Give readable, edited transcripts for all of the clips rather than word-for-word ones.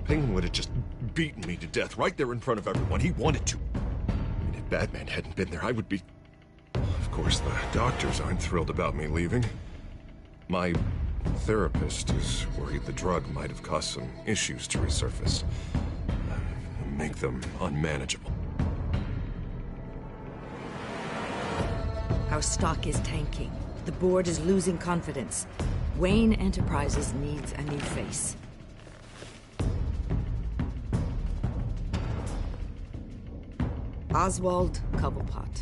Penguin would have just beaten me to death right there in front of everyone. He wanted to. I mean, if Batman hadn't been there, I would be... Of course, the doctors aren't thrilled about me leaving. My therapist is worried the drug might have caused some issues to resurface. Make them unmanageable. Our stock is tanking. The board is losing confidence. Wayne Enterprises needs a new face. Oswald Cobblepot.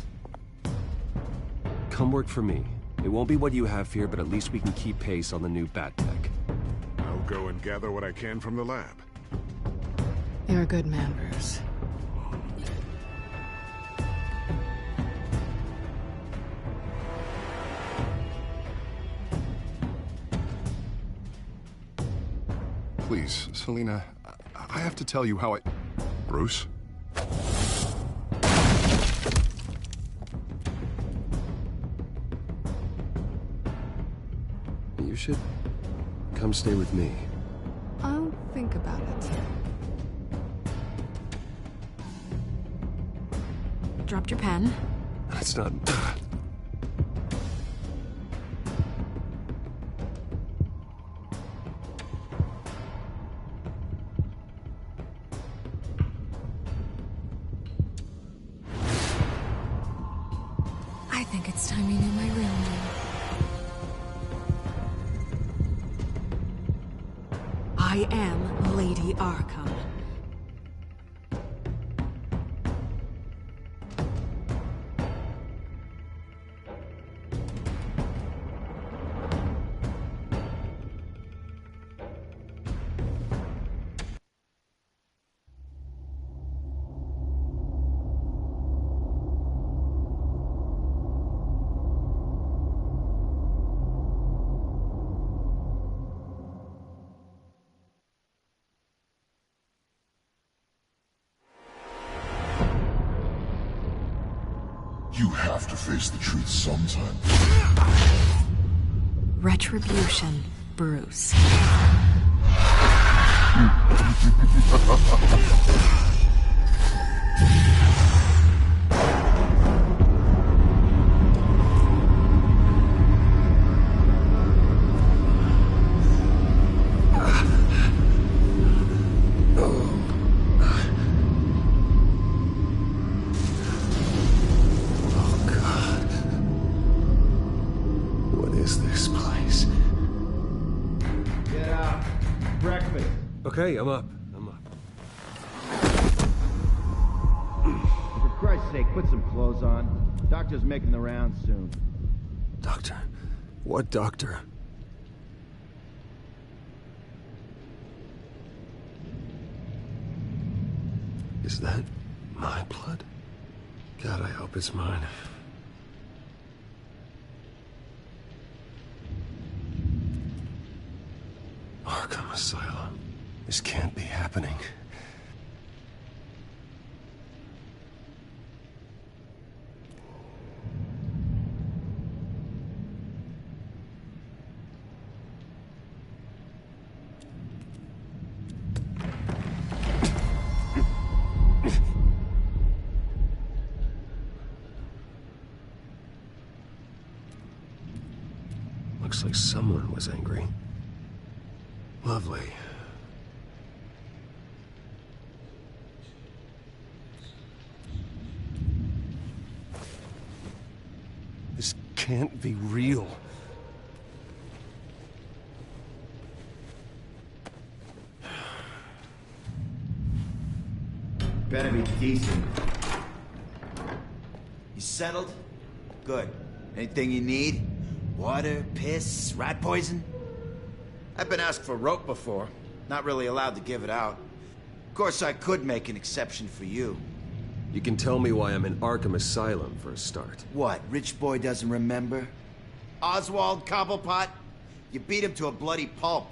Come work for me. It won't be what you have here, but at least we can keep pace on the new bat tech. I'll go and gather what I can from the lab. You're a good man, Bruce. Please, Selina, I have to tell you how I... Bruce? You should come stay with me. I'll think about it. Dropped your pen. That's not... I think it's time you knew my real name. I am Lady Arkham. You have to face the truth sometime. Retribution, Bruce. Okay, I'm up. For Christ's sake, put some clothes on. Doctor's making the rounds soon. Doctor? What doctor? Is that my blood? God, I hope it's mine. Arkham Asylum. This can't be happening. Looks like someone was angry. Lovely. This can't be real. Better be decent. You settled? Good. Anything you need? Water, piss, rat poison? I've been asked for rope before. Not really allowed to give it out. Of course, I could make an exception for you. You can tell me why I'm in Arkham Asylum for a start. What, rich boy doesn't remember? Oswald Cobblepot? You beat him to a bloody pulp.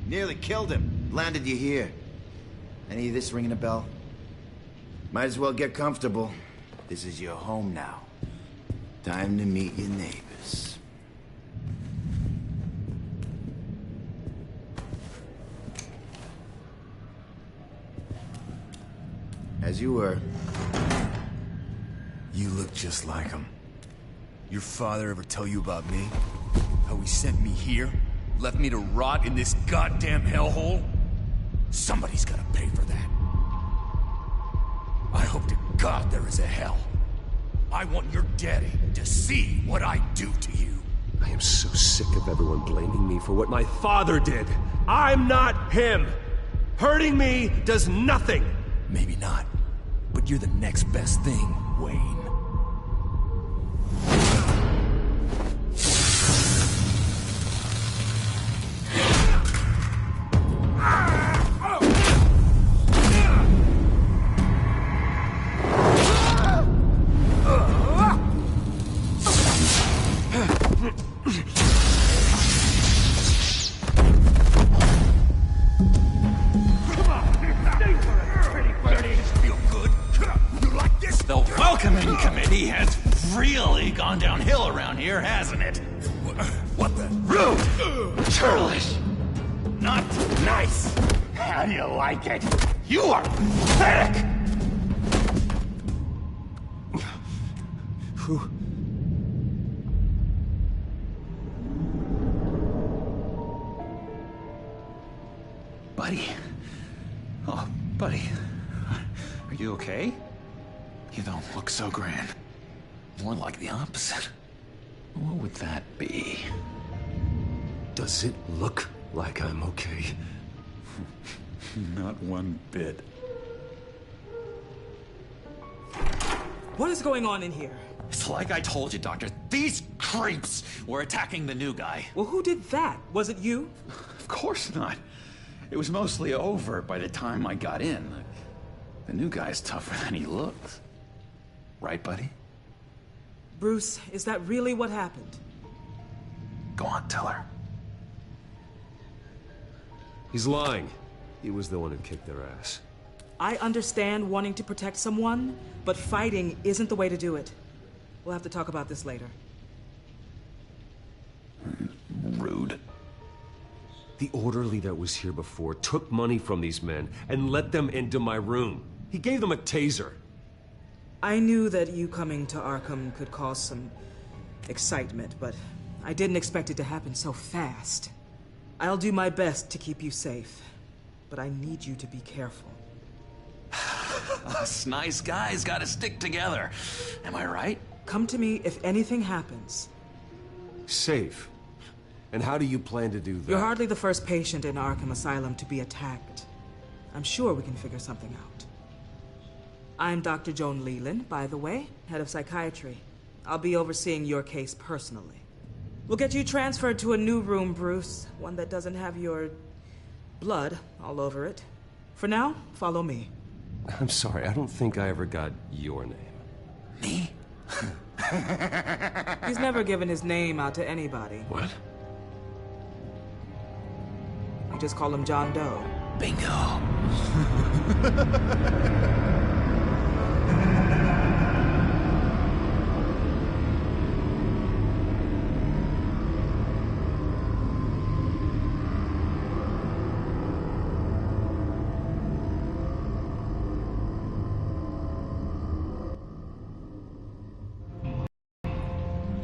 Nearly killed him. Landed you here. Any of this ringing a bell? Might as well get comfortable. This is your home now. Time to meet your neighbors. As you were. You look just like him. Your father ever tell you about me? How he sent me here? Left me to rot in this goddamn hellhole? Somebody's gotta pay for that. I hope to God there is a hell. I want your daddy to see what I do to you. I am so sick of everyone blaming me for what my father did. I'm not him. Hurting me does nothing. Maybe not, but you're the next best thing, Wayne. Hasn't it? What the? Rude! Churlish! Not nice! How do you like it? You are pathetic! Who? Buddy. Oh, buddy. Are you okay? You don't look so grand. More like the opposite. What would that be? Does it look like I'm okay? Not one bit. What is going on in here? It's like I told you, Doctor. These creeps were attacking the new guy. Well, who did that? Was it you? Of course not. It was mostly over by the time I got in. The new guy's tougher than he looks. Right, buddy? Bruce, is that really what happened? Go on, tell her. He's lying. He was the one who kicked their ass. I understand wanting to protect someone, but fighting isn't the way to do it. We'll have to talk about this later. Rude. The orderly that was here before took money from these men and let them into my room. He gave them a taser. I knew that you coming to Arkham could cause some excitement, but I didn't expect it to happen so fast. I'll do my best to keep you safe, but I need you to be careful. Us nice guys gotta stick together. Am I right? Come to me if anything happens. Safe? And how do you plan to do that? You're hardly the first patient in Arkham Asylum to be attacked. I'm sure we can figure something out. I'm Dr. Joan Leland, by the way, head of psychiatry. I'll be overseeing your case personally. We'll get you transferred to a new room, Bruce. One that doesn't have your blood all over it. For now, follow me. I'm sorry, I don't think I ever got your name. Me? He's never given his name out to anybody. What? We just call him John Doe. Bingo.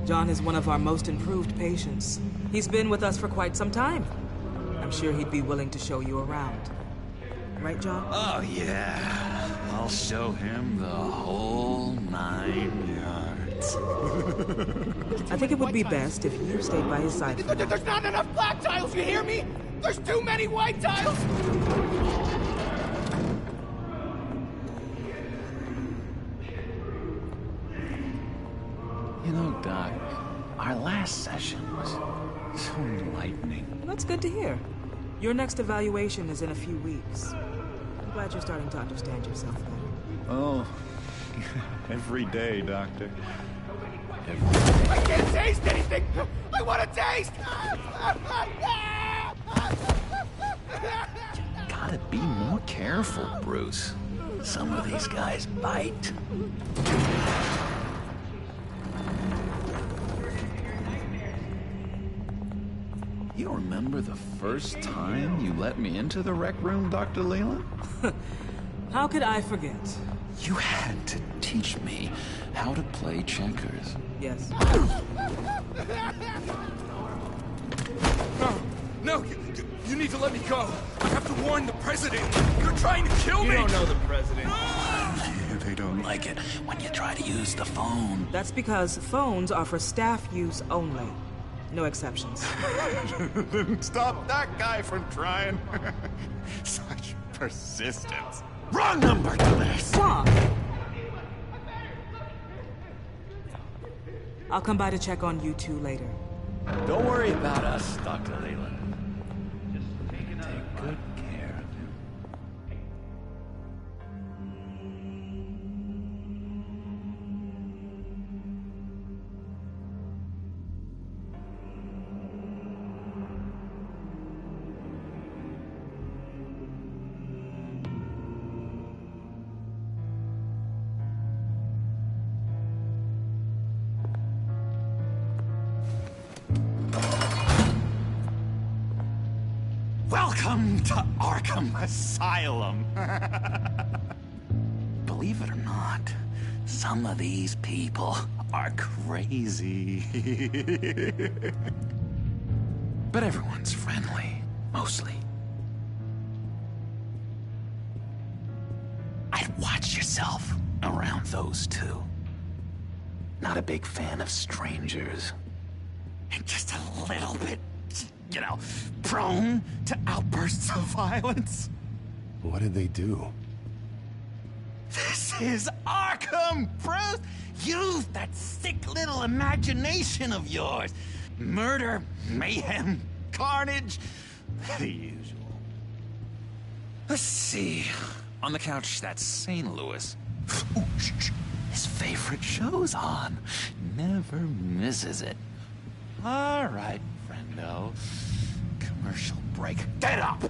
John is one of our most improved patients. He's been with us for quite some time. I'm sure he'd be willing to show you around. Right, John? Oh, yeah. I'll show him the whole 9 yards. I think it would be best if you stayed by his side for now. There's not enough black tiles, you hear me? There's too many white tiles! You know, Doc, our last session was so enlightening. Well, that's good to hear. Your next evaluation is in a few weeks. I'm glad you're starting to understand yourself better. Oh, every day, Doctor. I can't taste anything! I want to taste! Gotta be more careful, Bruce. Some of these guys bite. You remember the first time you let me into the rec room, Dr. Leland? How could I forget? You had to teach me how to play checkers. Yes. No, you need to let me go. I have to warn the president. You're trying to kill me. You don't know the president. They don't like it when you try to use the phone. That's because phones are for staff use only. No exceptions. Stop that guy from trying. Such persistence. Wrong number to this. Stop! I'll come by to check on you two later. Don't worry about us, Dr. Leland. Just take good care of him. Welcome to Arkham Asylum. Believe it or not, some of these people are crazy. But everyone's friendly, mostly. I'd watch yourself around those two. Not a big fan of strangers. And just a little bit, you know, prone to outbursts of violence. What did they do? This is Arkham, Bruce! Use that sick little imagination of yours. Murder, mayhem, carnage, the usual. Let's see. On the couch, that's St. Louis. Ooh, shh. His favorite show's on. Never misses it. All right, friendo. Commercial break. Get up!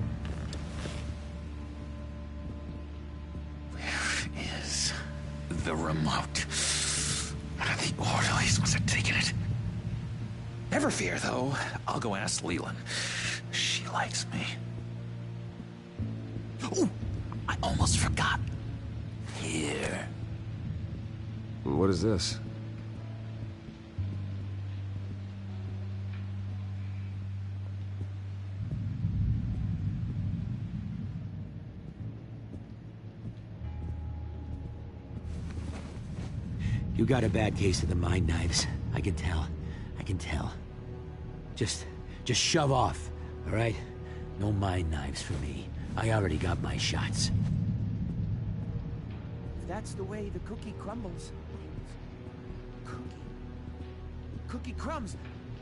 Where is the remote? One of the orderlies must have taken it. Never fear, though. I'll go ask Leland. She likes me. Ooh, I almost forgot. Here. What is this? You got a bad case of the mind knives. I can tell. I can tell. Just shove off, all right? No mind knives for me. I already got my shots. If that's the way the cookie crumbles. Cookie crumbs.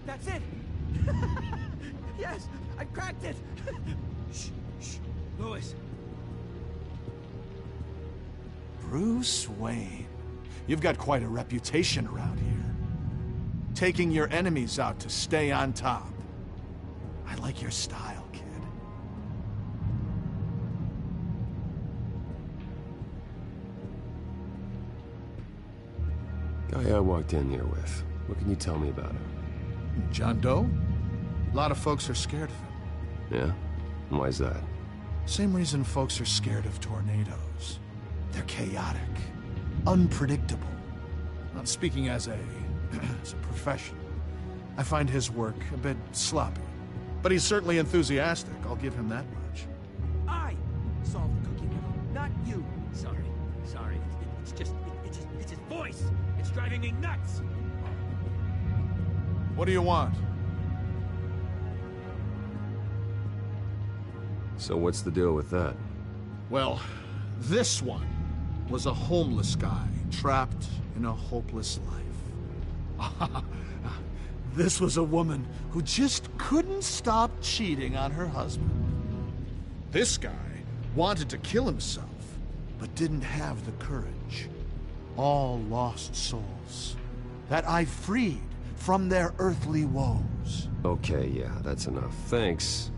That's it. Yes, I cracked it. Shh, shh. Louis. Bruce Wayne. You've got quite a reputation around here. Taking your enemies out to stay on top. I like your style, kid. Guy I walked in here with. What can you tell me about him? John Doe? A lot of folks are scared of him. Yeah? And why's that? Same reason folks are scared of tornadoes. They're chaotic. Unpredictable. Not speaking as a professional. I find his work a bit sloppy. But he's certainly enthusiastic, I'll give him that much. I solved the cookie riddle, not you. Sorry. It's his voice. It's driving me nuts. What do you want? So what's the deal with that? Well, this one was a homeless guy trapped in a hopeless life. This was a woman who just couldn't stop cheating on her husband. This guy wanted to kill himself, but didn't have the courage. All lost souls that I freed from their earthly woes. Okay, yeah, that's enough. Thanks.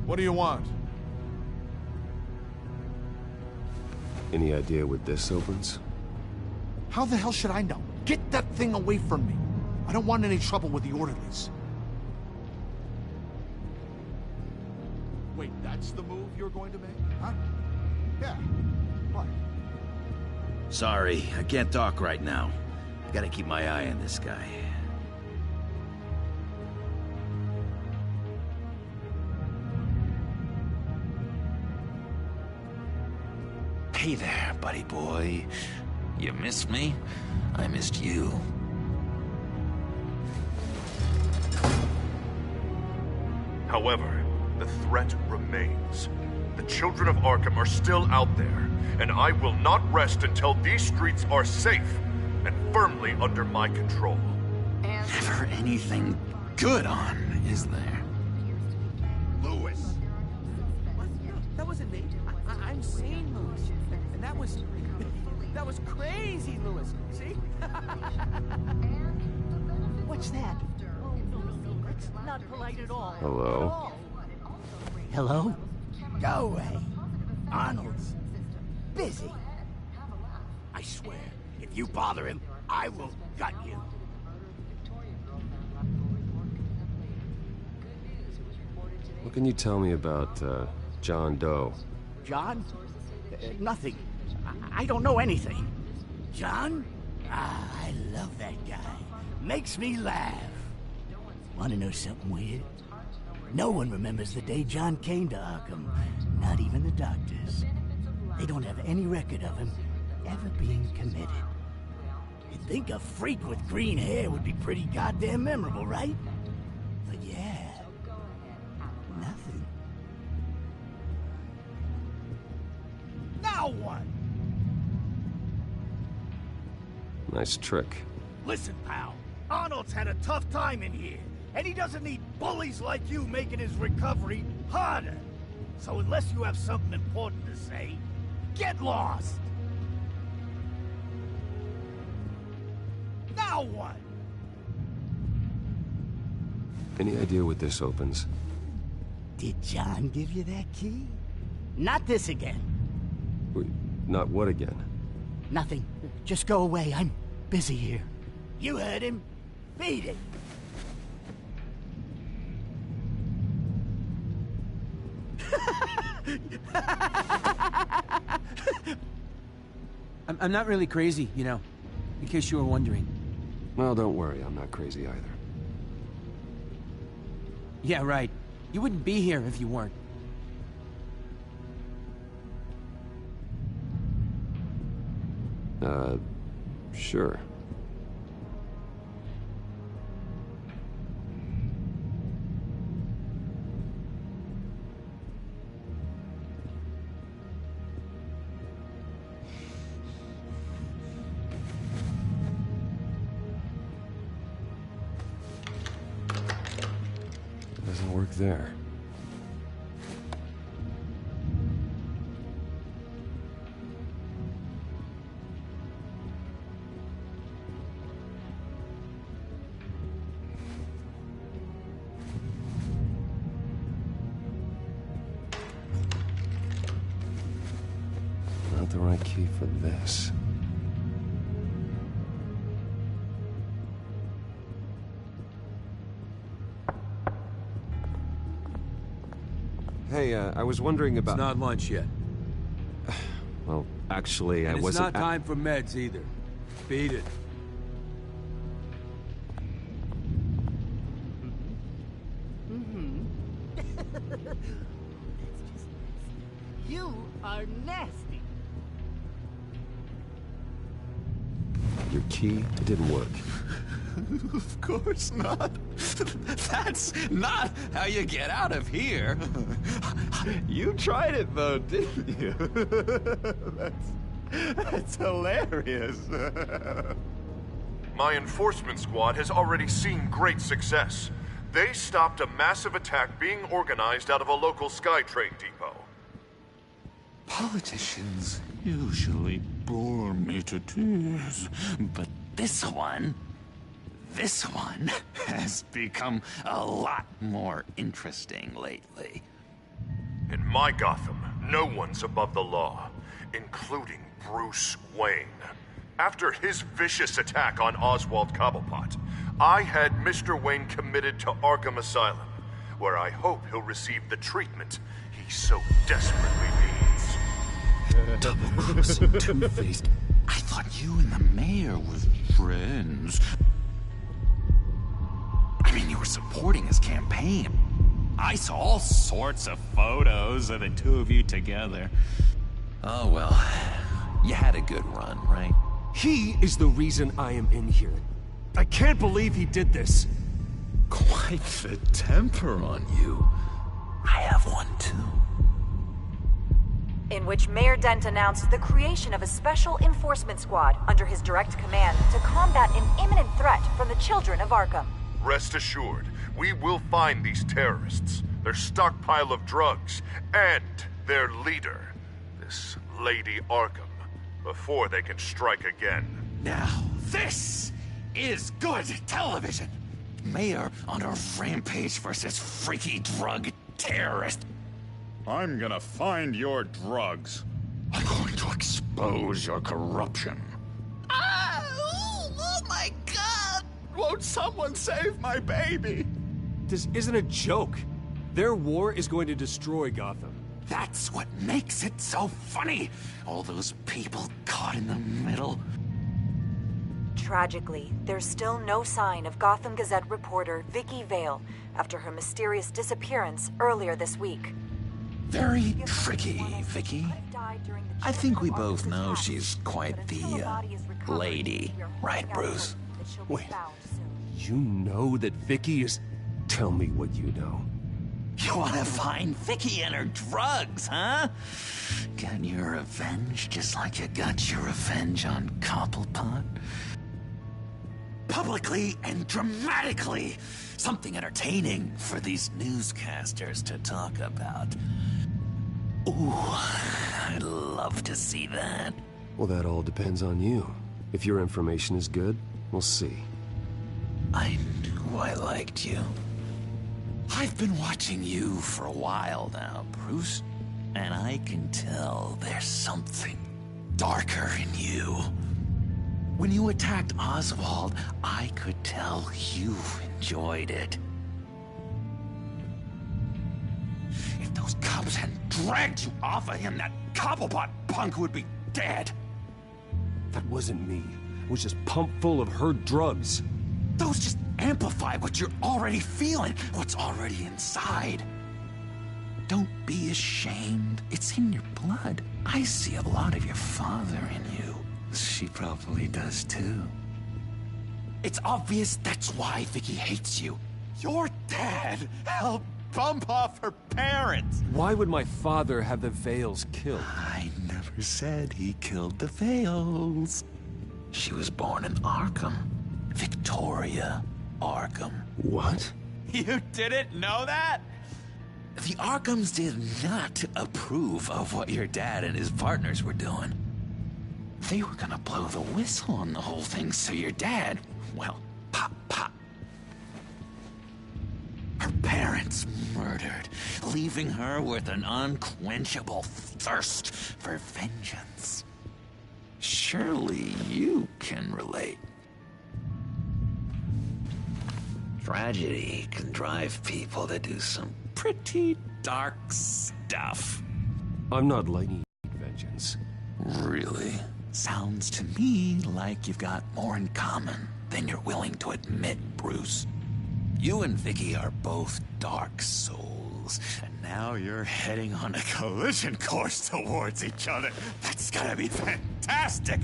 What do you want? Any idea what this opens? How the hell should I know? Get that thing away from me. I don't want any trouble with the orderlies. Wait, that's the move you're going to make? Huh? Yeah. What? Sorry, I can't talk right now. Gotta keep my eye on this guy. Hey there, buddy boy. You missed me? I missed you. However, the threat remains. The children of Arkham are still out there, and I will not rest until these streets are safe and firmly under my control. Never anything good on, is there? Lewis! What? That wasn't me. I'm sane, Lewis. And that was... that was crazy, Lewis. See? What's that? It's not polite at all. Hello? Hello? Go away. Arnold's busy. I swear, if you bother him, I will gut you. What can you tell me about, John Doe? John? Nothing. I don't know anything. John? Ah, I love that guy. Makes me laugh. Want to know something weird? No one remembers the day John came to Arkham. Not even the doctors. They don't have any record of him ever being committed. You'd think a freak with green hair would be pretty goddamn memorable, right? But yeah, nothing. Now what? Nice trick. Listen, pal. Arnold's had a tough time in here, and he doesn't need bullies like you making his recovery harder. So unless you have something important to say, get lost! Now what? Any idea what this opens? Did John give you that key? Not this again. Wait, not what again? Nothing. Just go away. I'm busy here. You heard him. Beat it. I'm not really crazy, you know, in case you were wondering. Well, don't worry, I'm not crazy either. Yeah, right. You wouldn't be here if you weren't. Sure. Doesn't work there. Not the right key for this. Hey, I was wondering about... It's not lunch yet. Well, actually, I And wasn't... it's not time for meds either. Beat it. You are nasty. Your key, it didn't work. Of course not. That's not how you get out of here. You tried it though, didn't you? That's hilarious. My enforcement squad has already seen great success. They stopped a massive attack being organized out of a local SkyTrain depot. Politicians usually bore me to tears, but this one has become a lot more interesting lately. In my Gotham, no one's above the law, including Bruce Wayne. After his vicious attack on Oswald Cobblepot, I had Mr. Wayne committed to Arkham Asylum, where I hope he'll receive the treatment he so desperately needs. Double-crossing, two-faced. I thought you and the mayor were friends. I mean, you were supporting his campaign. I saw all sorts of photos of the two of you together. Oh, well, you had a good run, right? He is the reason I am in here. I can't believe he did this. Quite the temper on you. I have one, too. In which Mayor Dent announced the creation of a special enforcement squad under his direct command to combat an imminent threat from the children of Arkham. Rest assured, we will find these terrorists, their stockpile of drugs, and their leader, this Lady Arkham, before they can strike again. Now, this is good television. Mayor on a rampage versus freaky drug terrorist. I'm gonna find your drugs. I'm going to expose your corruption. Oh my God! Won't someone save my baby? This isn't a joke. Their war is going to destroy Gotham. That's what makes it so funny. All those people caught in the middle. Tragically, there's still no sign of Gotham Gazette reporter Vicky Vale after her mysterious disappearance earlier this week. Very tricky, Vicky. I think we both know she's quite the, lady. Right, Bruce? Wait. You know that Vicky is... Tell me what you know. You want to find Vicky and her drugs, huh? Get your revenge just like you got your revenge on Cobblepot? Publicly and dramatically. Something entertaining for these newscasters to talk about. Ooh, I'd love to see that. Well, that all depends on you. If your information is good, we'll see. I knew I liked you. I've been watching you for a while now, Bruce. And I can tell there's something darker in you. When you attacked Oswald, I could tell you enjoyed it. If those cops hadn't dragged you off of him, that Cobblepot punk would be dead. That wasn't me. It was just pumped full of her drugs. Those just amplify what you're already feeling, what's already inside. Don't be ashamed. It's in your blood. I see a lot of your father in you. She probably does too. It's obvious that's why Vicky hates you. Your dad helped bump off her parents. Why would my father have the Vales killed? I never said he killed the Vales. She was born in Arkham. Victoria Arkham. What? You didn't know that? The Arkhams did not approve of what your dad and his partners were doing. They were gonna blow the whistle on the whole thing, so your dad, well, pop, pop. Her parents murdered, leaving her with an unquenchable thirst for vengeance. Surely you can relate. Tragedy can drive people to do some pretty dark stuff. I'm not lighting vengeance. Really? Sounds to me like you've got more in common than you're willing to admit, Bruce. You and Vicky are both dark souls, and now you're heading on a collision course towards each other. That's gotta be fantastic!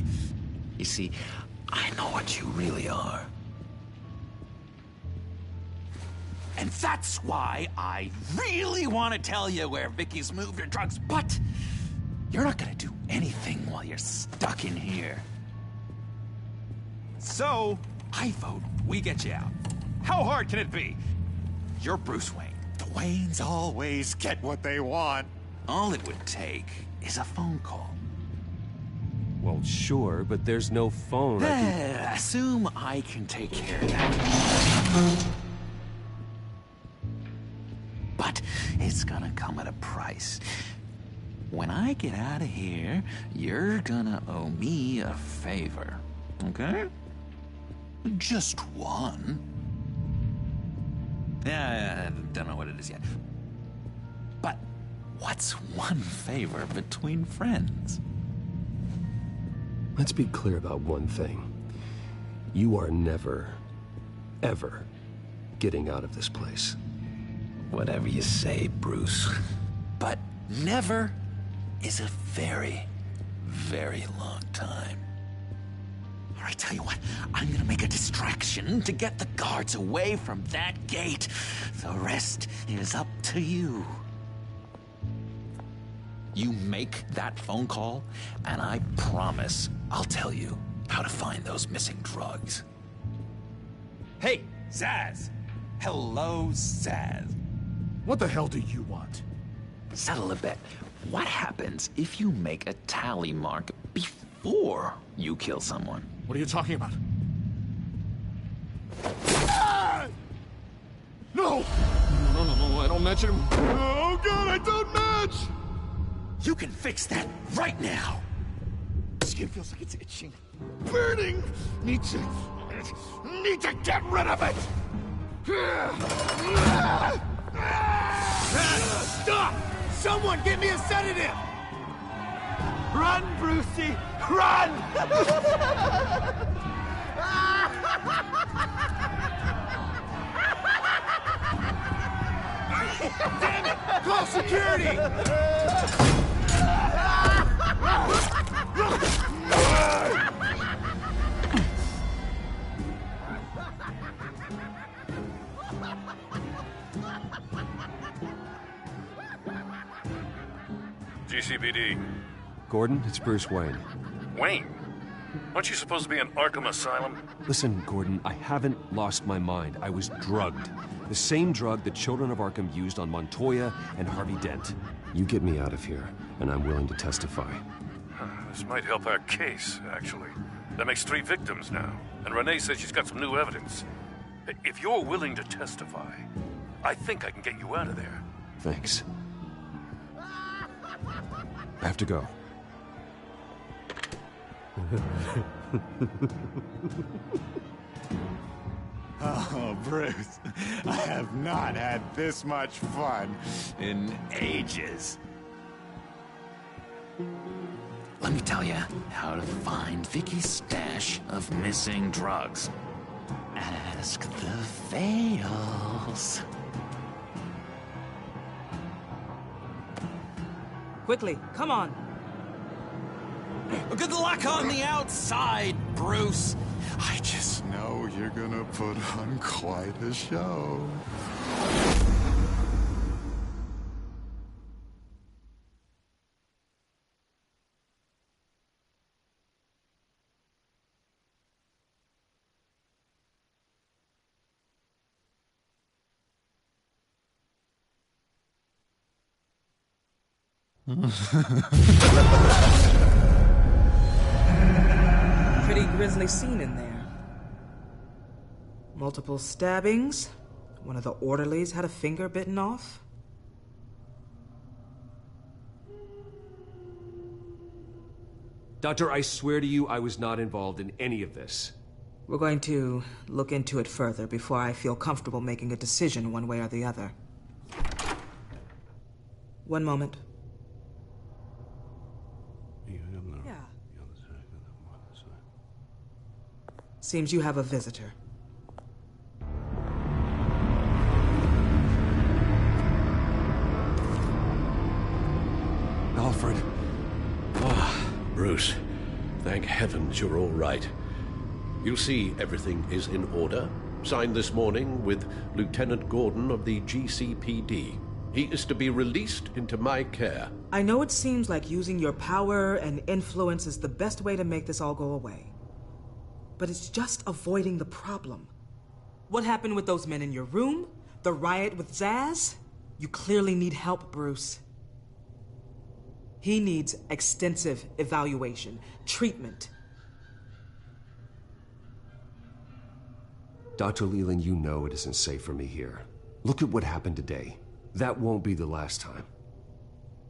You see, I know what you really are. And that's why I really want to tell you where Vicky's moved her drugs, but you're not gonna do anything while you're stuck in here. So, I vote we get you out. how hard can it be? You're Bruce Wayne. The Waynes always get what they want. All it would take is a phone call. Well, sure, but there's no phone. Assume I can take care of that. But it's gonna come at a price. When I get out of here, you're gonna owe me a favor, okay? Just one. Yeah, I don't know what it is yet. But what's one favor between friends? Let's be clear about one thing. You are never, ever getting out of this place. Whatever you say, Bruce. But never is a very, very long time. All right, tell you what, I'm gonna make a distraction to get the guards away from that gate. The rest is up to you. You make that phone call, and I promise I'll tell you how to find those missing drugs. Hey, Zaz! Hello, Zaz. What the hell do you want? Settle a bet. What happens if you make a tally mark before you kill someone? What are you talking about? Ah! No! No, I don't match him. Oh, God, I don't match! You can fix that right now! Skin feels like it's itching. Burning! Need to get rid of it! Stop! Someone get me a sedative! Run, Brucey! Run! Damn it! Call security! GCPD. Gordon, it's Bruce Wayne. Wayne? Aren't you supposed to be in Arkham Asylum? Listen, Gordon, I haven't lost my mind. I was drugged. The same drug the children of Arkham used on Montoya and Harvey Dent. You get me out of here, and I'm willing to testify. This might help our case, actually. That makes 3 victims now, and Renee says she's got some new evidence. If you're willing to testify, I think I can get you out of there. Thanks. I have to go. Oh, Bruce, I have not had this much fun in ages. Let me tell you how to find Vicky's stash of missing drugs. Ask the Veils. Quickly, come on. Good luck on the outside, Bruce. I just know you're gonna put on quite a show. Pretty grisly scene in there. Multiple stabbings. One of the orderlies had a finger bitten off. Doctor, I swear to you I was not involved in any of this. We're going to look into it further before I feel comfortable making a decision one way or the other. One moment. Yeah. Seems you have a visitor. Alfred. Ah, Bruce. Thank heavens you're all right. You'll see everything is in order. Signed this morning with Lieutenant Gordon of the GCPD. He is to be released into my care. I know it seems like using your power and influence is the best way to make this all go away. But it's just avoiding the problem. What happened with those men in your room? The riot with Zaz? You clearly need help, Bruce. He needs extensive evaluation, treatment. Dr. Leland, you know it isn't safe for me here. Look at what happened today. That won't be the last time.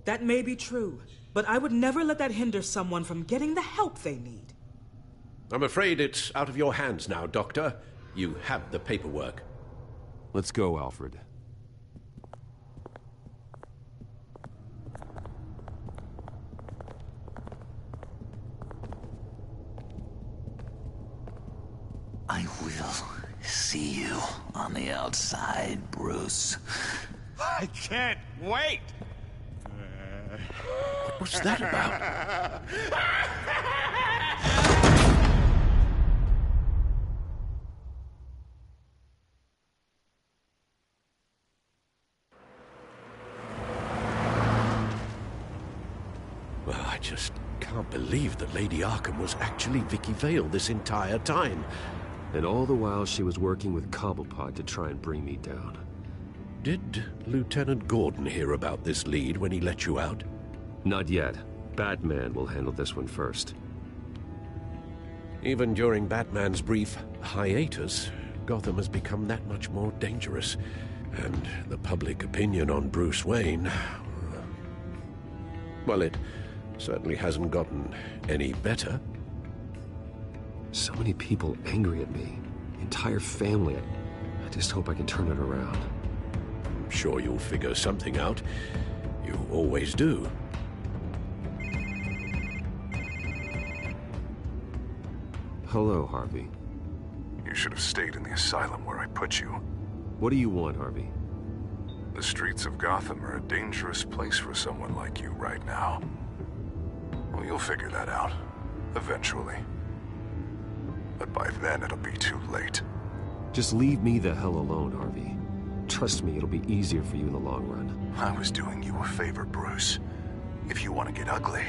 That may be true, but I would never let that hinder someone from getting the help they need. I'm afraid it's out of your hands now, Doctor. You have the paperwork. Let's go, Alfred. I will see you on the outside, Bruce. I can't wait! What's that about? Well, I just can't believe that Lady Arkham was actually Vicky Vale this entire time. And all the while she was working with Cobblepot to try and bring me down. Did Lieutenant Gordon hear about this lead when he let you out? Not yet. Batman will handle this one first. Even during Batman's brief hiatus, Gotham has become that much more dangerous. And the public opinion on Bruce Wayne... well, it certainly hasn't gotten any better. So many people angry at me. Entire family. I just hope I can turn it around. I'm sure you'll figure something out. You always do. Hello, Harvey. You should have stayed in the asylum where I put you. What do you want, Harvey? The streets of Gotham are a dangerous place for someone like you right now. Well, you'll figure that out. Eventually. But by then, it'll be too late. Just leave me the hell alone, Harvey. Trust me, it'll be easier for you in the long run. I was doing you a favor, Bruce. If you want to get ugly,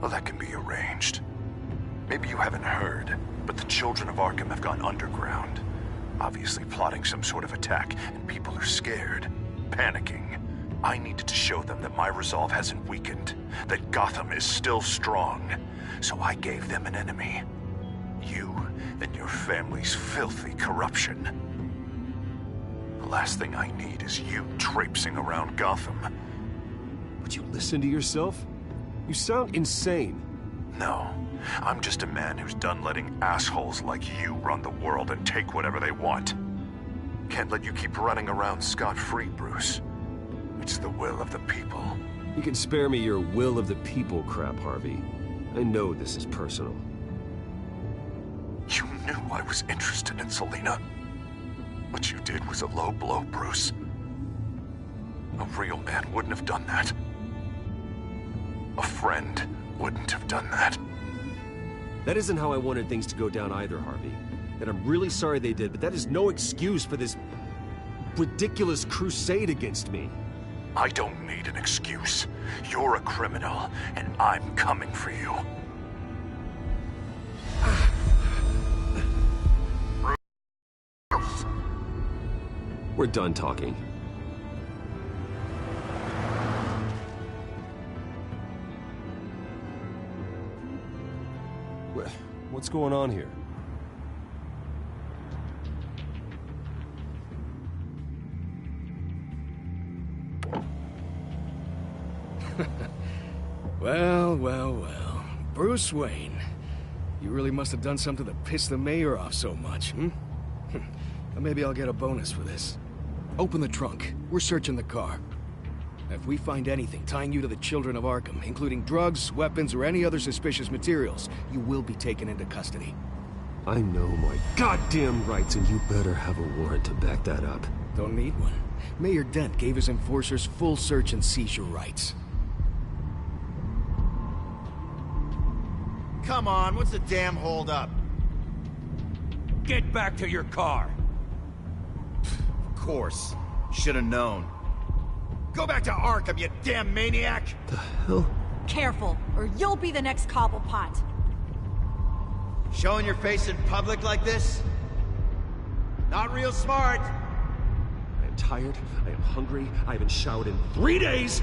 well, that can be arranged. Maybe you haven't heard, but the children of Arkham have gone underground. Obviously plotting some sort of attack, and people are scared, panicking. I needed to show them that my resolve hasn't weakened, that Gotham is still strong. So I gave them an enemy. You and your family's filthy corruption. The last thing I need is you traipsing around Gotham. Would you listen to yourself? You sound insane. No, I'm just a man who's done letting assholes like you run the world and take whatever they want. Can't let you keep running around scot-free, Bruce. It's the will of the people. You can spare me your will of the people crap, Harvey. I know this is personal. You knew I was interested in Selina. What you did was a low blow, Bruce. A real man wouldn't have done that. A friend wouldn't have done that. That isn't how I wanted things to go down either, Harvey. And I'm really sorry they did, but that is no excuse for this ridiculous crusade against me. I don't need an excuse. You're a criminal, and I'm coming for you. We're done talking. What's going on here? Well. Bruce Wayne. You really must have done something to piss the mayor off so much, Maybe I'll get a bonus for this. Open the trunk. We're searching the car. If we find anything tying you to the children of Arkham, including drugs, weapons, or any other suspicious materials, you will be taken into custody. I know my goddamn rights, and you better have a warrant to back that up. Don't need one. Mayor Dent gave his enforcers full search and seizure rights. Come on, what's the damn holdup? Get back to your car. Of course. Should have known. Go back to Arkham, you damn maniac! The hell? Careful, or you'll be the next Cobblepot. Showing your face in public like this? Not real smart. I am tired, I am hungry, I haven't showered in 3 days!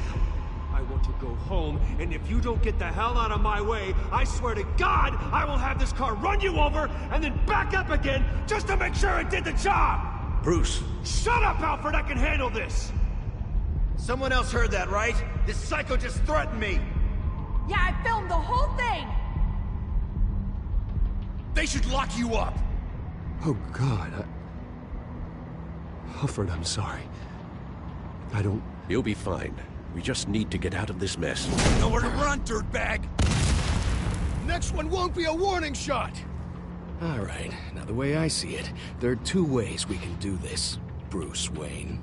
I want to go home, and if you don't get the hell out of my way, I swear to God, I will have this car run you over, and then back up again, just to make sure it did the job! Bruce! Shut up, Alfred, I can handle this! Someone else heard that, right? This psycho just threatened me! Yeah, I filmed the whole thing! They should lock you up! Oh, God, Alfred, I'm sorry. I don't... You'll be fine. We just need to get out of this mess. Nowhere to run, dirtbag! Next one won't be a warning shot! All right, now the way I see it, there are two ways we can do this, Bruce Wayne.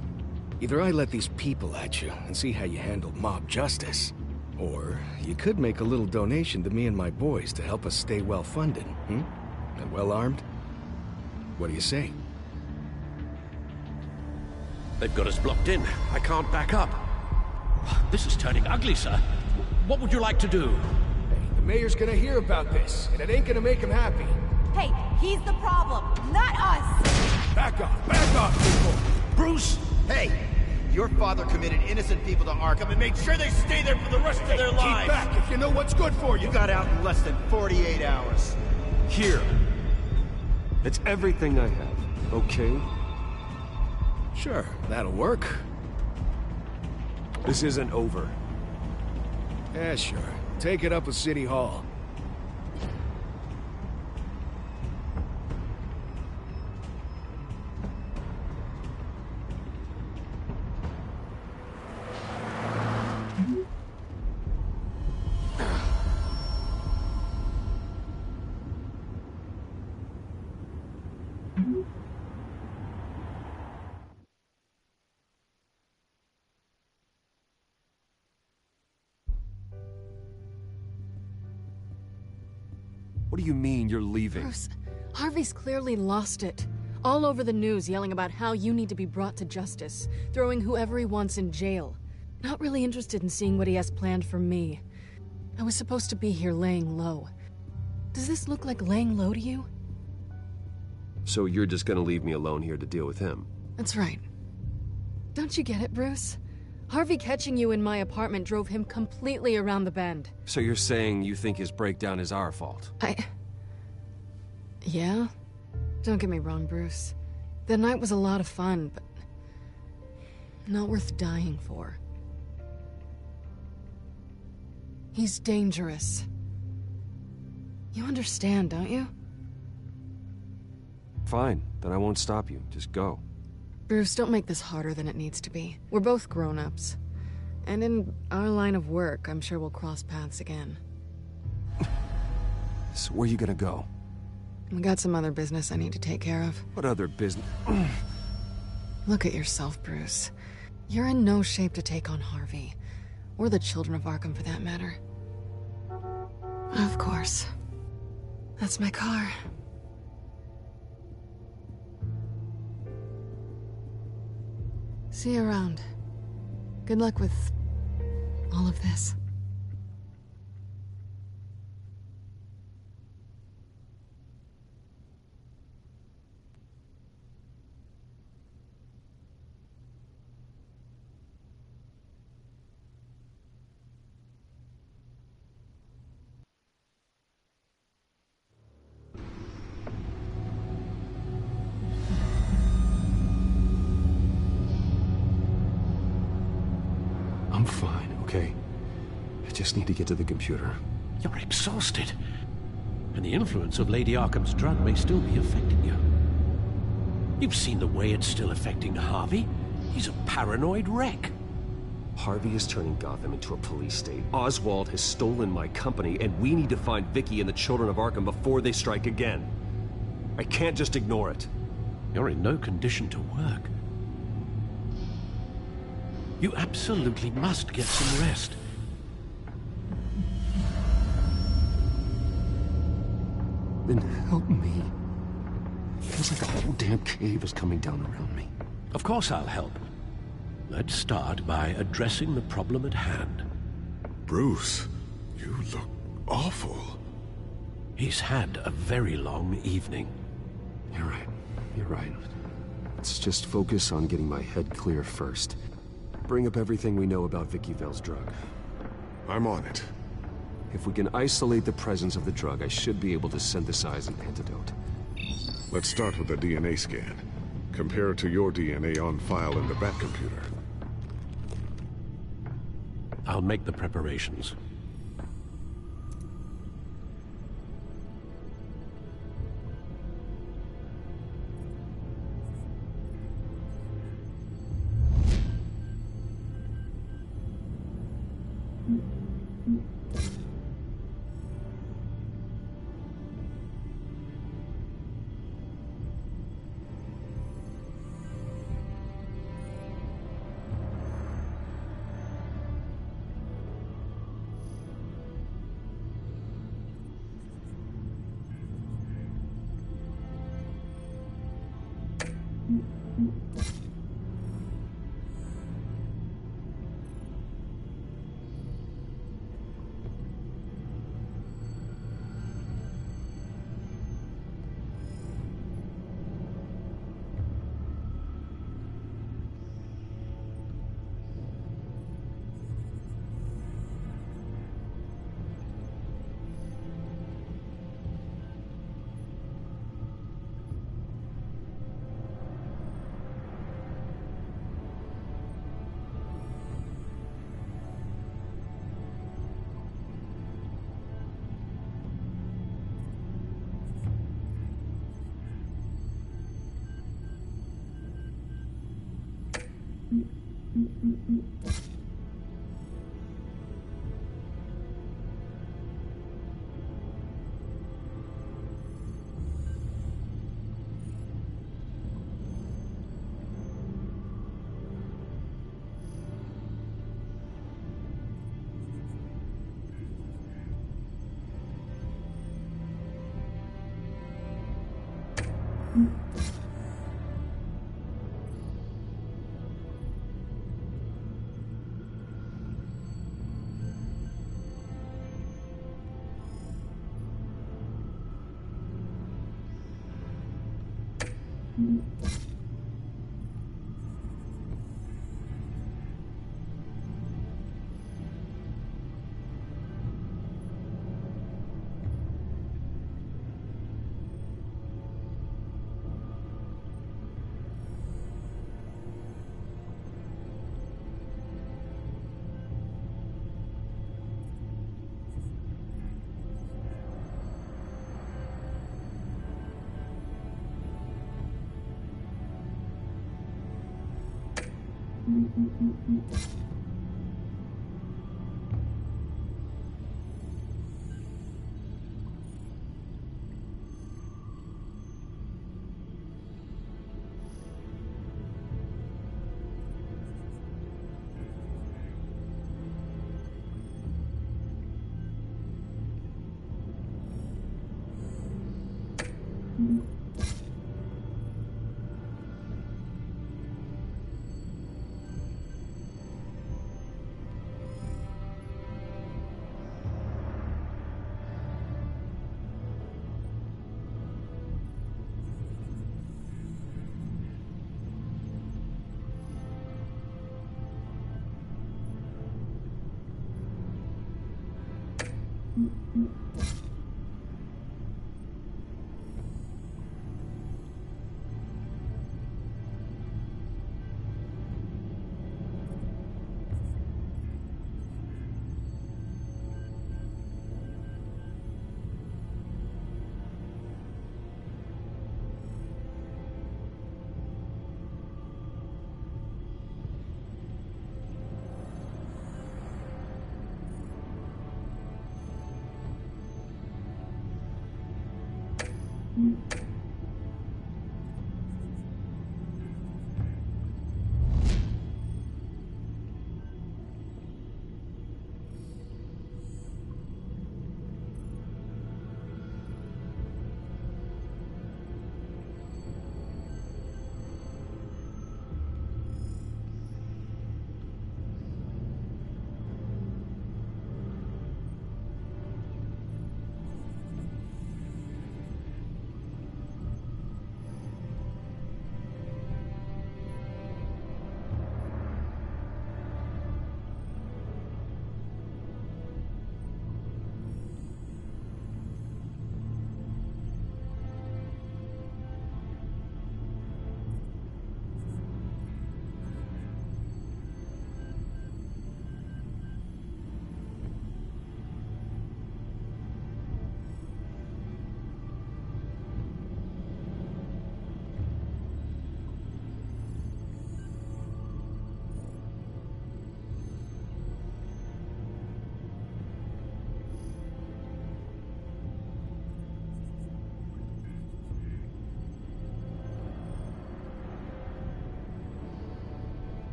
Either I let these people at you and see how you handle mob justice, or you could make a little donation to me and my boys to help us stay well-funded, and well-armed. What do you say? They've got us blocked in. I can't back up. This is turning ugly, sir. What would you like to do? Hey, the mayor's gonna hear about this, and it ain't gonna make him happy. Hey, he's the problem, not us! Back off, people! Bruce! Hey! Your father committed innocent people to Arkham and made sure they stay there for the rest of their lives! Keep back if you know what's good for you! You got out in less than 48 hours. Here. It's everything I have, okay? Sure, that'll work. This isn't over. Yeah, sure. Take it up with City Hall. What do you mean you're leaving? Bruce, Harvey's clearly lost it. All over the news yelling about how you need to be brought to justice, throwing whoever he wants in jail. Not really interested in seeing what he has planned for me. I was supposed to be here laying low. Does this look like laying low to you? So you're just gonna leave me alone here to deal with him? That's right. Don't you get it, Bruce? Harvey catching you in my apartment drove him completely around the bend. So you're saying you think his breakdown is our fault? Yeah? Don't get me wrong, Bruce. The night was a lot of fun, but not worth dying for. He's dangerous. You understand, don't you? Fine, then I won't stop you. Just go. Bruce, don't make this harder than it needs to be. We're both grown-ups. And in our line of work, I'm sure we'll cross paths again. So where are you gonna go? I got some other business I need to take care of. What other business? Look at yourself, Bruce. You're in no shape to take on Harvey. Or the children of Arkham, for that matter. Of course. That's my car. See you around. Good luck with all of this. I'm fine, okay? I just need to get to the computer. You're exhausted. And the influence of Lady Arkham's drug may still be affecting you. You've seen the way it's still affecting Harvey. He's a paranoid wreck. Harvey is turning Gotham into a police state. Oswald has stolen my company, and we need to find Vicky and the children of Arkham before they strike again. I can't just ignore it. You're in no condition to work. You absolutely must get some rest. Then help me. Feels like a whole damn cave is coming down around me. Of course I'll help. Let's start by addressing the problem at hand. Bruce, you look awful. He's had a very long evening. You're right. You're right. Let's just focus on getting my head clear first. Bring up everything we know about Vicky Vale's drug. I'm on it. If we can isolate the presence of the drug, I should be able to synthesize an antidote. Let's start with a DNA scan. Compare it to your DNA on file in the Batcomputer. I'll make the preparations.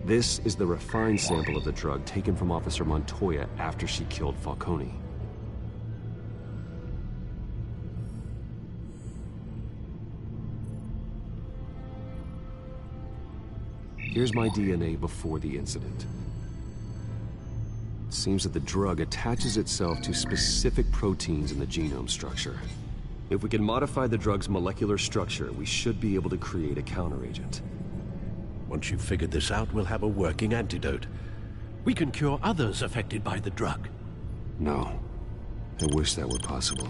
This is the refined sample of the drug taken from Officer Montoya after she killed Falcone. Here's my DNA before the incident. It seems that the drug attaches itself to specific proteins in the genome structure. If we can modify the drug's molecular structure, we should be able to create a counteragent. Once you've figured this out, we'll have a working antidote. We can cure others affected by the drug. No. I wish that were possible.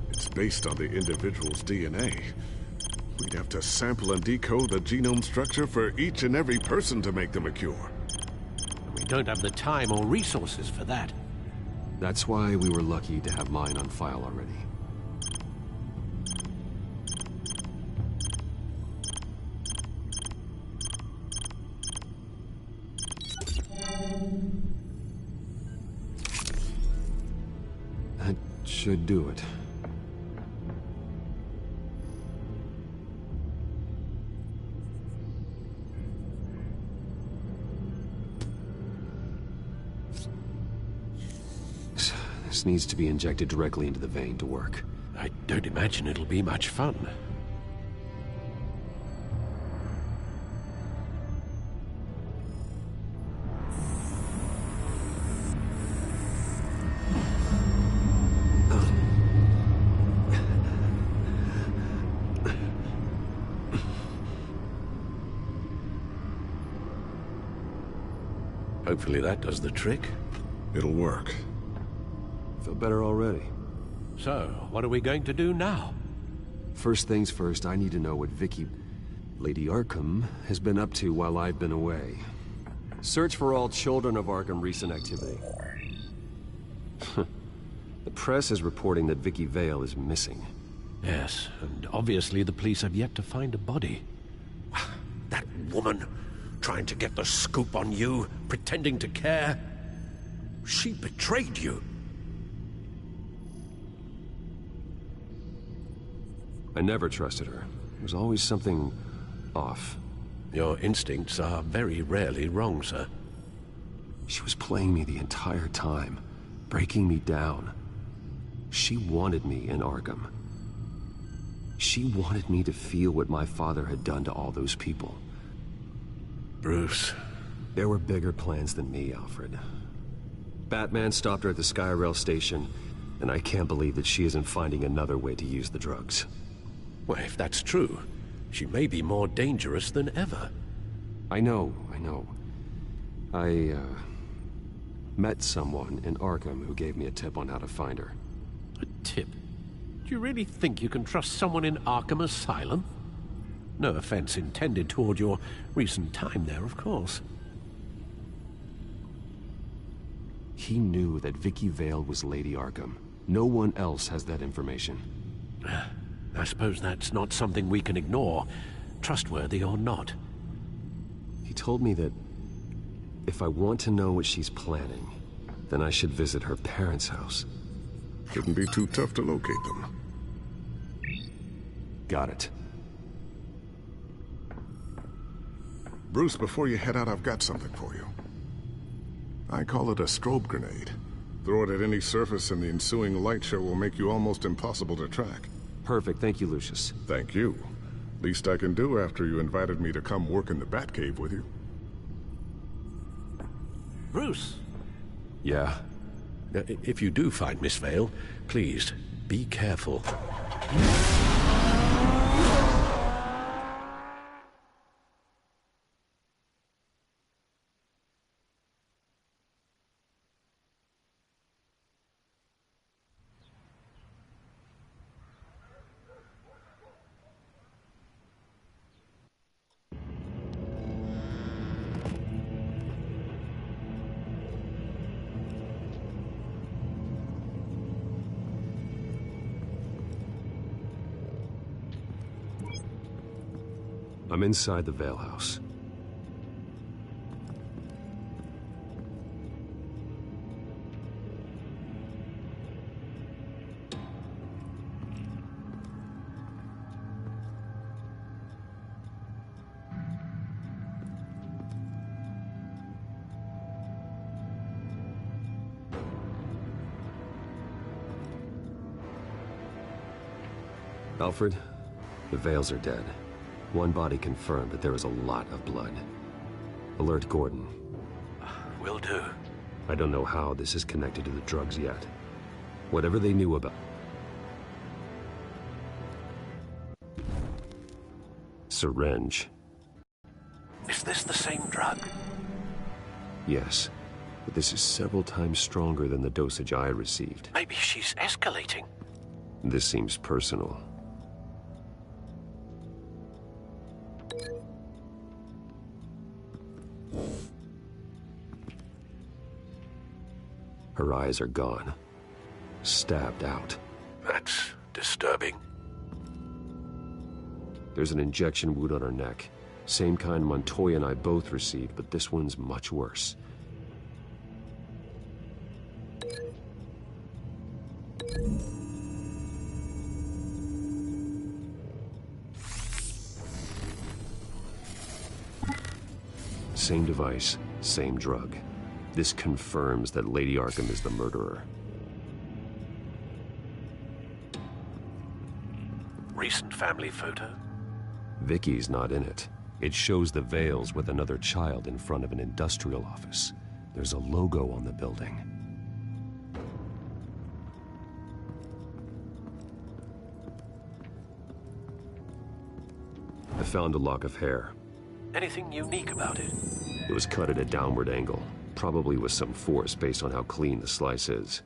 It's based on the individual's DNA. We'd have to sample and decode the genome structure for each and every person to make them a cure. We don't have the time or resources for that. That's why we were lucky to have mine on file already. That should do it. This needs to be injected directly into the vein to work. I don't imagine it'll be much fun. Hopefully that does the trick. It'll work. Feel better already. So, what are we going to do now? First things first, I need to know what Lady Arkham, has been up to while I've been away. Search for all children of Arkham recent activity. The press is reporting that Vicky Vale is missing. Yes, and obviously the police have yet to find a body. That woman, trying to get the scoop on you, pretending to care. She betrayed you. I never trusted her. There was always something off. Your instincts are very rarely wrong, sir. She was playing me the entire time, breaking me down. She wanted me in Arkham. She wanted me to feel what my father had done to all those people. Bruce. There were bigger plans than me, Alfred. Batman stopped her at the Skyrail station, and I can't believe that she isn't finding another way to use the drugs. Well, if that's true, she may be more dangerous than ever. I know. I met someone in Arkham who gave me a tip on how to find her. A tip? Do you really think you can trust someone in Arkham Asylum? No offense intended toward your recent time there, of course. He knew that Vicky Vale was Lady Arkham. No one else has that information. I suppose that's not something we can ignore, trustworthy or not. He told me that if I want to know what she's planning, then I should visit her parents' house. Shouldn't be too tough to locate them. Got it. Bruce, before you head out, I've got something for you. I call it a strobe grenade. Throw it at any surface and the ensuing light show will make you almost impossible to track. Perfect. Thank you, Lucius. Thank you. Least I can do after you invited me to come work in the Batcave with you. Bruce! Yeah? If you do find Miss Vale, please, be careful. I'm inside the Vale House. Alfred, the Vales are dead. One body confirmed, but there is a lot of blood. Alert Gordon. Will do. I don't know how this is connected to the drugs yet. Whatever they knew about... Syringe. Is this the same drug? Yes, but this is several times stronger than the dosage I received. Maybe she's escalating. This seems personal. Her eyes are gone. Stabbed out. That's disturbing. There's an injection wound on her neck. Same kind Montoya and I both received, but this one's much worse. Same device, same drug. This confirms that Lady Arkham is the murderer. Recent family photo? Vicky's not in it. It shows the Vales with another child in front of an industrial office. There's a logo on the building. I found a lock of hair. Anything unique about it? It was cut at a downward angle, probably with some force based on how clean the slice is.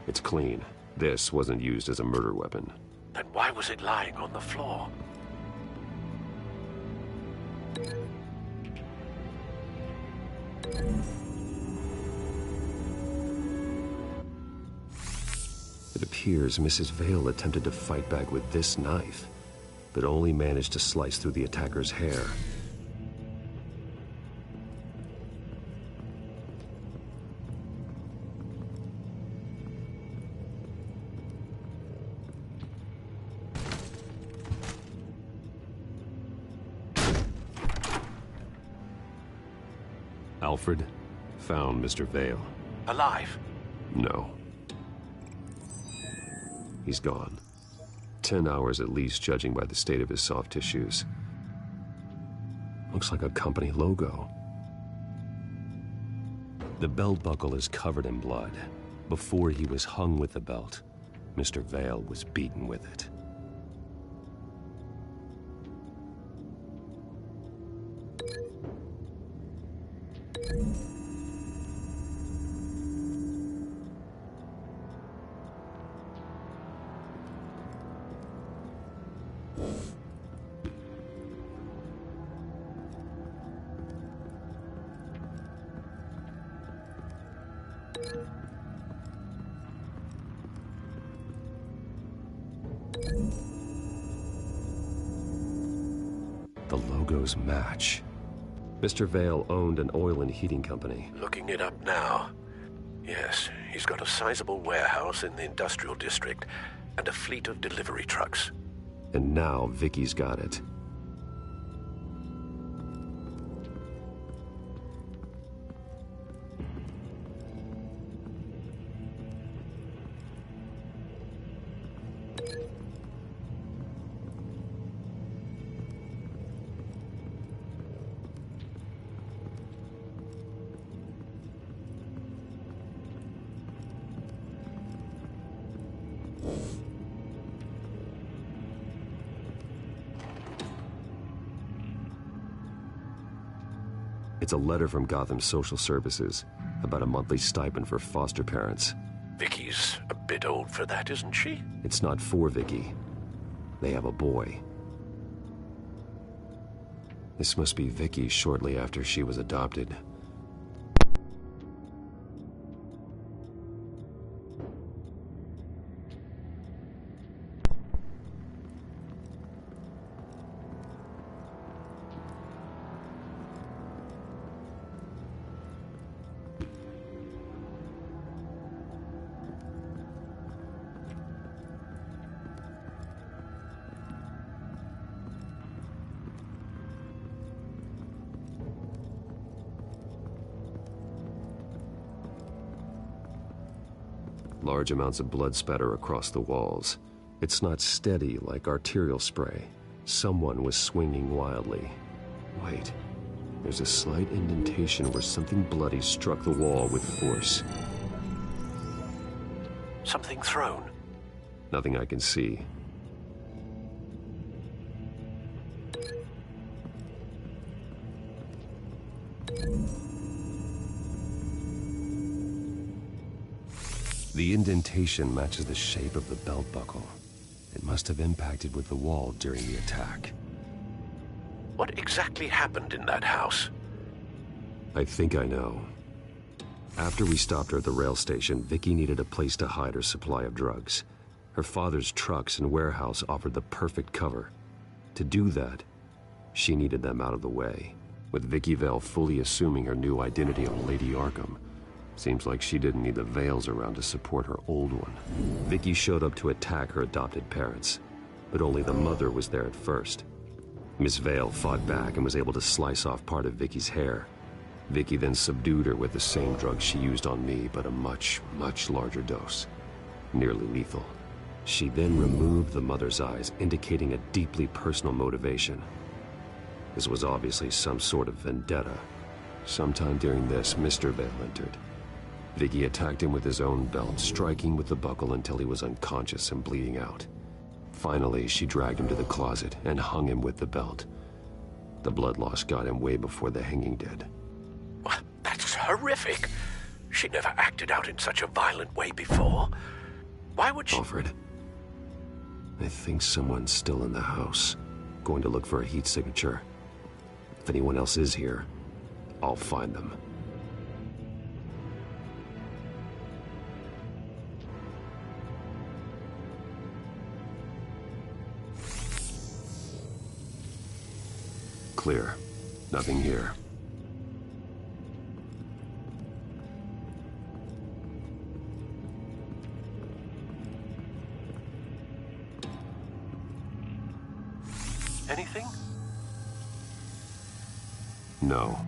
It's clean. This wasn't used as a murder weapon. Then why was it lying on the floor? It appears Mrs. Vale attempted to fight back with this knife, but only managed to slice through the attacker's hair. Alfred found Mr. Vale. Alive? No. He's gone. 10 hours at least, judging by the state of his soft tissues. Looks like a company logo. The belt buckle is covered in blood. Before he was hung with the belt, Mr. Vale was beaten with it. The logos match. Mr. Vale owned an oil and heating company. Looking it up now. Yes, he's got a sizable warehouse in the industrial district and a fleet of delivery trucks. And now Vicky's got it. It's a letter from Gotham Social Services about a monthly stipend for foster parents. Vicky's a bit old for that, isn't she? It's not for Vicky. They have a boy. This must be Vicky shortly after she was adopted. Large amounts of blood spatter across the walls. It's not steady like arterial spray. Someone was swinging wildly. Wait, there's a slight indentation where something bloody struck the wall with force. Something thrown. Nothing I can see. The indentation matches the shape of the belt buckle. It must have impacted with the wall during the attack. What exactly happened in that house? I think I know. After we stopped her at the rail station, Vicky needed a place to hide her supply of drugs. Her father's trucks and warehouse offered the perfect cover. To do that, she needed them out of the way. With Vicky Vale fully assuming her new identity of Lady Arkham, seems like she didn't need the Vales around to support her old one. Vicky showed up to attack her adopted parents, but only the mother was there at first. Miss Vale fought back and was able to slice off part of Vicky's hair. Vicky then subdued her with the same drug she used on me, but a much, much larger dose. Nearly lethal. She then removed the mother's eyes, indicating a deeply personal motivation. This was obviously some sort of vendetta. Sometime during this, Mr. Vale entered. Vicky attacked him with his own belt, striking with the buckle until he was unconscious and bleeding out. Finally, she dragged him to the closet and hung him with the belt. The blood loss got him way before the hanging did. That's horrific. She never acted out in such a violent way before. Why would she... Alfred, I think someone's still in the house. Going to look for a heat signature. If anyone else is here, I'll find them. Clear. Nothing here. Anything? No.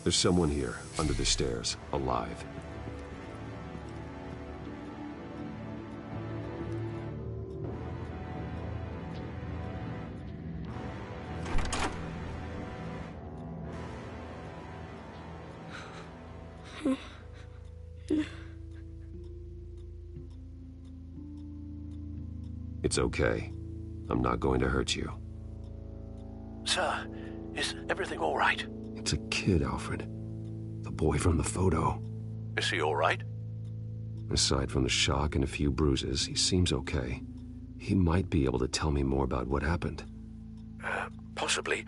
There's someone here, under the stairs, alive. It's okay. I'm not going to hurt you. Sir, is everything all right? It's a kid, Alfred. The boy from the photo. Is he all right? Aside from the shock and a few bruises, he seems okay. He might be able to tell me more about what happened. Possibly.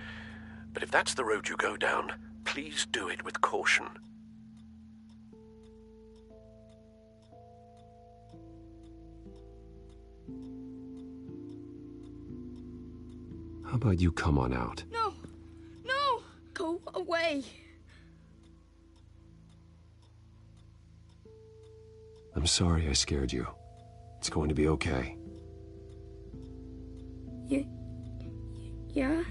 But if that's the road you go down, please do it with caution. How about you come on out? No! No! Go away! I'm sorry I scared you. It's going to be okay. Yeah?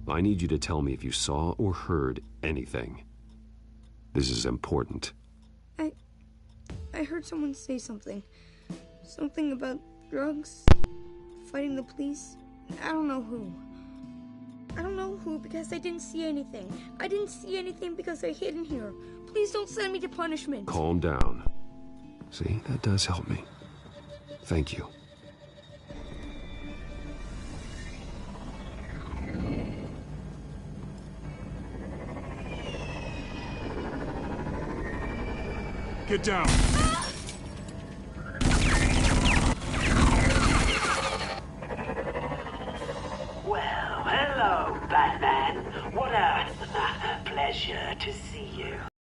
I need you to tell me if you saw or heard anything. This is important. I heard someone say something. Something about drugs, fighting the police. I don't know who. I don't know who because I didn't see anything. I didn't see anything because I hid in here. Please don't send me to punishment. Calm down. See, that does help me. Thank you. Get down.